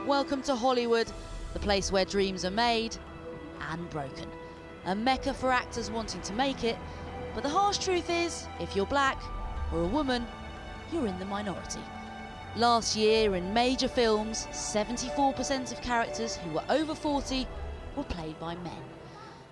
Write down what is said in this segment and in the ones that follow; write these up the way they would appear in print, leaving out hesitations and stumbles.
Welcome to Hollywood, the place where dreams are made and broken. A mecca for actors wanting to make it, but the harsh truth is, if you're black or a woman, you're in the minority. Last year in major films, 74% of characters who were over 40 were played by men.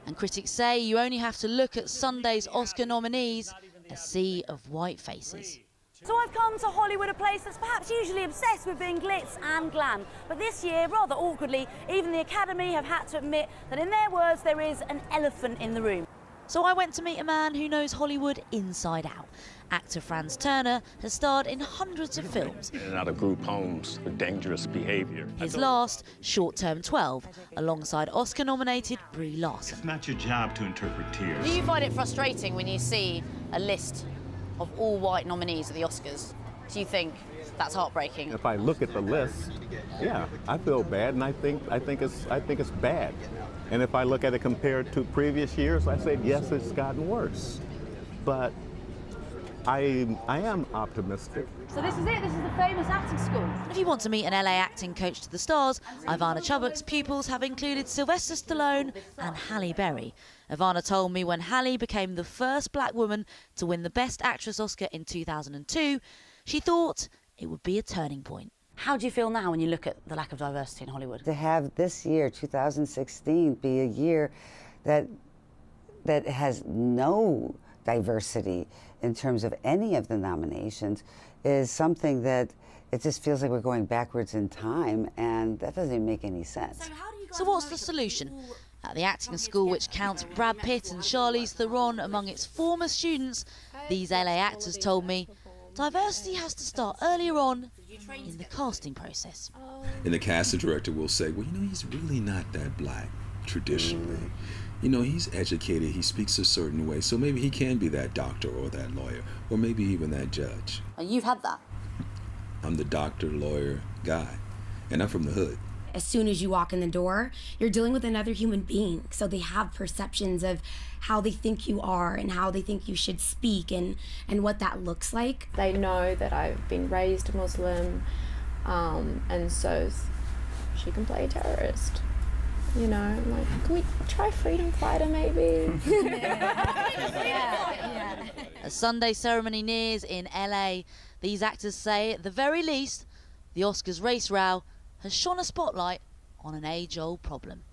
And critics say you only have to look at Sunday's Oscar nominees, a sea of white faces. So I've come to Hollywood, a place that's perhaps usually obsessed with being glitz and glam. But this year, rather awkwardly, even the Academy have had to admit that in their words, there is an elephant in the room. So I went to meet a man who knows Hollywood inside out. Actor Franz Turner has starred in hundreds of films. In and out of group homes for dangerous behavior. His last, Short Term 12, alongside Oscar-nominated Brie Larson. It's not your job to interpret tears. Do you find it frustrating when you see a list of all white nominees at the Oscars? Do you think that's heartbreaking? If I look at the list, yeah, I feel bad, and I think it's bad. And if I look at it compared to previous years, I say yes, it's gotten worse. But I am optimistic. So this is it, this is the famous acting school. If you want to meet an LA acting coach to the stars, Ivana Chubbuck's pupils have included Sylvester Stallone and Halle Berry. Ivana told me when Halle became the first black woman to win the Best Actress Oscar in 2002, she thought it would be a turning point. How do you feel now when you look at the lack of diversity in Hollywood? To have this year, 2016, be a year that has no diversity in terms of any of the nominations is something that it just feels like we're going backwards in time, and that doesn't even make any sense. So what's the solution? At the acting school, which counts Brad Pitt and Charlize Theron among its former students, these LA actors told me diversity has to start earlier on in the casting process. And the casting director will say, well, he's really not that black traditionally. He's educated, he speaks a certain way, so maybe he can be that doctor or that lawyer, or maybe even that judge. And you've had that? I'm the doctor, lawyer guy, and I'm from the hood. As soon as you walk in the door, you're dealing with another human being, so they have perceptions of how they think you are and how they think you should speak and what that looks like. They know that I've been raised Muslim, and so she can play a terrorist. I'm like, can we try freedom fighter maybe? As Sunday ceremony nears in LA, these actors say at the very least, the Oscars race row has shone a spotlight on an age-old problem.